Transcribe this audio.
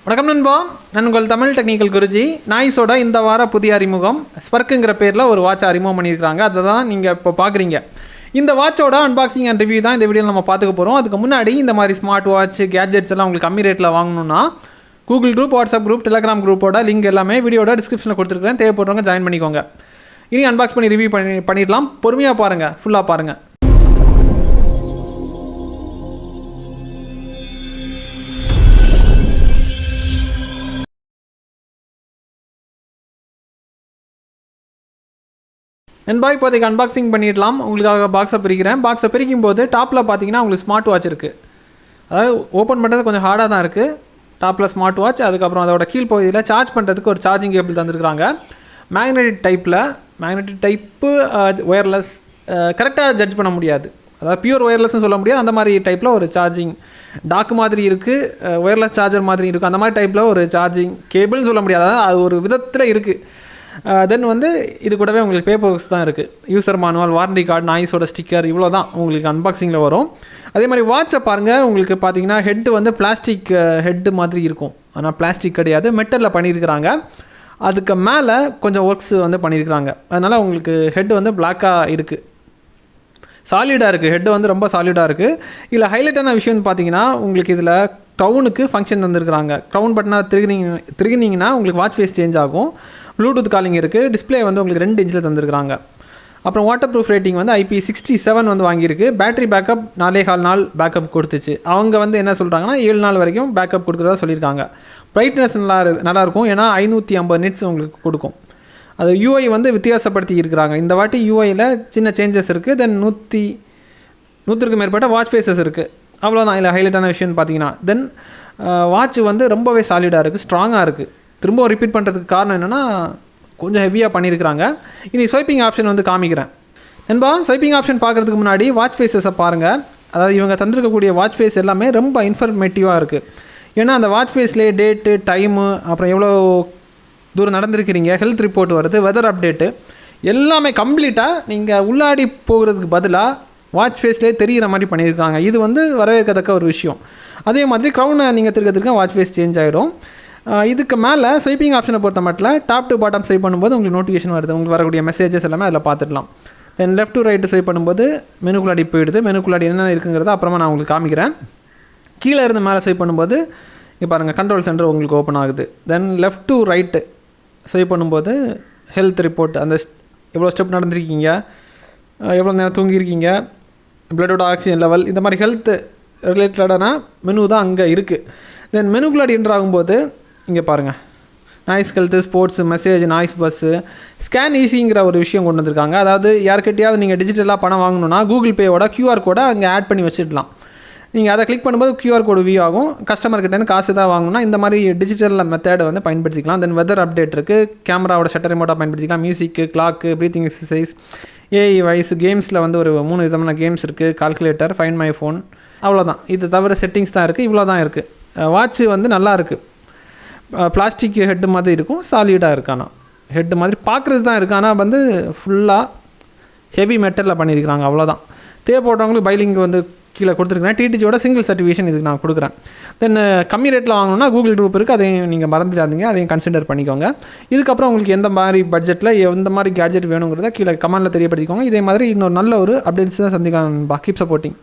வணக்கம் நண்பா, நான் உங்கள் தமிழ் டெக்னிக்கல் குருஜி. நாய்ஸோட இந்த வார புதிய அறிமுகம் ஸ்பர்க்குங்கிற பேரில் ஒரு வாட்ச் அறிமுகம் பண்ணியிருக்காங்க. அதை தான் நீங்கள் இப்போ பார்க்குறீங்க. இந்த வாட்சோட அன்பாக்சிங் அண்ட் ரிவ்யூ தான் இந்த வீடியோவில் நம்ம பார்த்துக்க போகிறோம். அதுக்கு முன்னாடி இந்த மாதிரி ஸ்மார்ட் வாட்ச் கேட்ஜெட்ஸ் எல்லாம் உங்களுக்கு கம்மி ரேட்டில் வாங்கணும்னா Google group, WhatsApp group, Telegram குரூப்போட லிங்க் எல்லாமே வீடியோட டிஸ்கிரிப்ஷனில் கொடுத்துருக்கேன். தேவைப்படுறவங்க ஜாயின் பண்ணிக்கோங்க. இனி அன்பாக்ஸ் பண்ணி ரிவ்யூ பண்ணிடலாம். பொறுமையாக பாருங்கள், ஃபுல்லாக பாருங்கள். நண்பா, இப்போதைக்கு அன்பாக்சிங் பண்ணிடலாம். உங்களுக்காக பாக்ஸை பிரிக்கிறேன். பாக்ஸை பிரிக்கும் போது டாப்பில் பார்த்தீங்கன்னா உங்களுக்கு ஸ்மார்ட் வாட்ச் இருக்குது. அதாவது ஓப்பன் பண்ணுறது கொஞ்சம் ஹார்டாக தான் இருக்குது. டாப்பில் ஸ்மார்ட் வாட்ச், அதுக்கப்புறம் அதோட கீழ் பகுதியில் சார்ஜ் பண்ணுறதுக்கு ஒரு சார்ஜிங் கேபிள் தந்துருக்குறாங்க. மேக்னெட்டிக் டைப்பு ஒயர்லெஸ் கரெக்டாக ஜட்ஜ் பண்ண முடியாது. அதாவது பியூர் ஒயர்லெஸ்ன்னு சொல்ல முடியாது. அந்த மாதிரி டைப்பில் ஒரு சார்ஜிங் டாக்கு மாதிரி இருக்குது, ஒயர்லெஸ் சார்ஜர் மாதிரி இருக்குது. அந்த மாதிரி டைப்பில் ஒரு சார்ஜிங் கேபிள்னு சொல்ல முடியாது. அதாவது அது ஒரு விதத்தில் இருக்குது. தென் இது கூடவே உங்களுக்கு பேப்பர்ஸ் தான் இருக்குது. யூசர் மானுவல், வாரண்டி கார்டு, நாய்ஸோட ஸ்டிக்கர், இவ்வளோ தான் உங்களுக்கு அன்பாக்சிங்கில் வரும். அதே மாதிரி வாட்சை பாருங்கள். உங்களுக்கு பார்த்தீங்கன்னா ஹெட்டு பிளாஸ்டிக் ஹெட்டு மாதிரி இருக்கும். ஆனால் பிளாஸ்டிக் கிடையாது, மெட்டலில் பண்ணியிருக்கிறாங்க. அதுக்கு மேலே கொஞ்சம் ஒர்க்ஸ் பண்ணியிருக்கிறாங்க. அதனால் உங்களுக்கு ஹெட்டு பிளாக்காக இருக்குது, சாலிடாக இருக்குது. ஹெட்டு ரொம்ப சாலிடாக இருக்குது. இதில் ஹைலைட்டான விஷயம்னு பார்த்தீங்கன்னா உங்களுக்கு இதில் க்ரௌனுக்கு ஃபங்க்ஷன் தந்துருக்குறாங்க. க்ரௌன் பட்டனாக திருகினீங்கன்னா உங்களுக்கு வாட்ச் ஃபேஸ் சேஞ்ச் ஆகும். ப்ளூடூத் காலிங் இருக்குது. டிஸ்பிளே உங்களுக்கு 2 இன்ச்சில் தந்துருக்குறாங்க. அப்புறம் வாட்டர் ப்ரூஃப் ரேட்டிங் IP67 வாங்கியிருக்கு. பேட்டரி பேக்கப் 4.25 நாள் பேக்கப் கொடுத்துச்சு. அவங்க என்ன சொல்கிறாங்கன்னா 7 நாள் வரைக்கும் பேக்கப் கொடுக்குறதா சொல்லியிருக்காங்க. பிரைட்னஸ் நல்லாயிருக்கும், ஏன்னா 550 நிட்ஸ் உங்களுக்கு கொடுக்கும். அது யூஐ வித்தியாசப்படுத்தி இருக்கிறாங்க. இந்த வாட்டி யூஐயில் சின்ன சேஞ்சஸ் இருக்குது. தென் 100க்கும் மேற்பட்ட வாட்ச் ஃபேஸஸ் இருக்குது. அவ்வளோதான். இல்லை ஹைலைட்டான விஷயம்னு பார்த்தீங்கன்னா தென் வாட்ச் ரொம்பவே சாலிடாக இருக்குது, ஸ்ட்ராங்காக இருக்குது. திரும்ப ரிப்பீட் பண்ணுறதுக்கு காரணம் என்னென்னா கொஞ்சம் ஹெவியாக பண்ணியிருக்கிறாங்க. இனி ஸ்வைப்பிங் ஆப்ஷன் காமிக்கிறேன். நண்பா, ஸ்வைப்பிங் ஆப்ஷன் பார்க்குறதுக்கு முன்னாடி வாட்ச் ஃபேஸஸை பாருங்கள். அதாவது இவங்க தந்திருக்கக்கூடிய வாட்ச் ஃபேஸ் எல்லாமே ரொம்ப இன்ஃபர்மேட்டிவாக இருக்குது. ஏன்னா அந்த வாட்ச் ஃபேஸ்லேயே டேட்டு, டைமு, அப்புறம் எவ்வளோ தூரம் நடந்திருக்கிறீங்க, ஹெல்த் ரிப்போர்ட் வருது, வெதர் அப்டேட்டு, எல்லாமே கம்ப்ளீட்டாக நீங்கள் உள்ளாடி போகிறதுக்கு பதிலாக வாட்ச் ஃபேஸ்லேயே தெரிகிற மாதிரி பண்ணியிருக்காங்க. இது வரவேற்கத்தக்க ஒரு விஷயம். அதே மாதிரி க்ரௌனை நீங்கள் திருக்கிறதுக்கு வாட்ச் ஃபேஸ் சேஞ்ச் ஆகிடும். இதுக்கு மேலே ஸ்வைப்பிங் ஆப்ஷனை பொறுத்த மட்டும் டாப் டு பாட்டம் ஸ்வைப் பண்ணும்போது உங்களுக்கு நோட்டிஃபிகேஷன் வருது. உங்களுக்கு வரக்கூடிய மெசேஜஸ் எல்லாமே அதில் பார்த்துடலாம். தென் லெஃப்ட் டு ரைட்டு ஸ்வைப் பண்ணும்போது மெனுக்குள்ளாடி போயிடுது. மெனுக்குள்ளாடி என்னென்ன இருக்குங்கிறத அப்புறமா நான் உங்களுக்கு காமிக்கிறேன். கீழே இருந்து மேலே ஸ்வைப் பண்ணும்போது இங்கே பாருங்கள், கண்ட்ரோல் சென்டர் உங்களுக்கு ஓப்பன் ஆகுது. தென் லெஃப்ட் டு ரைட்டு ஸ்வைப் பண்ணும்போது ஹெல்த் ரிப்போர்ட், அந்த எவ்வளோ ஸ்டெப் நடந்திருக்கீங்க, எவ்வளோ நேரம் தூங்கியிருக்கீங்க, பிளட்டோட ஆக்சிஜன் லெவல், இந்த மாதிரி ஹெல்த் ரிலேட்டடான மெனு தான் அங்கே இருக்குது. தென் மெனுக்குள்ளாடி என்ட்ரு ஆகும்போது இங்கே பாருங்கள், Noise health, sports, message, Noise buzz, scan ஈஸிங்கிற ஒரு விஷயம் கொண்டு வந்திருக்காங்க. அதாவது யார்கிட்டையாவது நீங்கள் டிஜிட்டலாக பணம் வாங்கணுன்னா கூகுள் பேயோட QR கோடை அங்கே ஆட் பண்ணி வச்சுக்கலாம். நீங்கள் அதை கிளிக் பண்ணும்போது QR கோடு வியூ ஆகும். கஸ்டமர்கிட்டேருந்து காசு தான் வாங்கணும்னா இந்த மாதிரி டிஜிட்டல் மெத்தேடை பயன்படுத்திக்கலாம். தென் வெதர் அப்டேட் இருக்குது, கேமராவோட ஷட்டர் ரிமோட்டாக பயன்படுத்திக்கலாம், music, clock, breathing exercise, AI voice, கேம்ஸில் ஒரு 3 விதமான கேம்ஸ் இருக்குது, கால்குலேட்டர், ஃபைண்ட் மை ஃபோன், அவ்வளோதான். இது தவிர செட்டிங்ஸ் தான் இருக்குது. இவ்வளோ தான் இருக்குது. வாட்ச்சு நல்லா இருக்குது. பிளாஸ்டிக் ஹெட்டு மாதிரி இருக்கும், சாலிடாக இருக்குது. ஆனால் ஹெட்டு மாதிரி பார்க்குறது தான் இருக்குது. ஆனால் ஃபுல்லாக ஹெவி மெட்டலில் பண்ணியிருக்கிறாங்க. அவ்வளோதான். தேவைப்படுறவங்களுக்கு பைலிங் கீழே கொடுத்துருக்கேன். டிடிஜியோட சிங்கிள் சர்டிஃபிகேஷன் இதுக்கு நான் கொடுக்குறேன். தென் கம்மி ரேட்டில் வாங்கணும்னா கூகுள் குரூப் இருக்குது, அதையும் நீங்கள் மறந்துடாதீங்க, அதையும் கன்சிடர் பண்ணிக்கோங்க. இதுக்கப்புறம் உங்களுக்கு எந்த மாதிரி பட்ஜெட்டில் எந்த மாதிரி கேட்ஜெட் வேணுங்கிறத கீழே கமெண்ட்டில் தெரியப்படுத்திக்கோங்க. இதே மாதிரி இன்னொரு நல்ல ஒரு அப்டேட்ஸ் தான் சந்திக்கலாம். Keep supporting.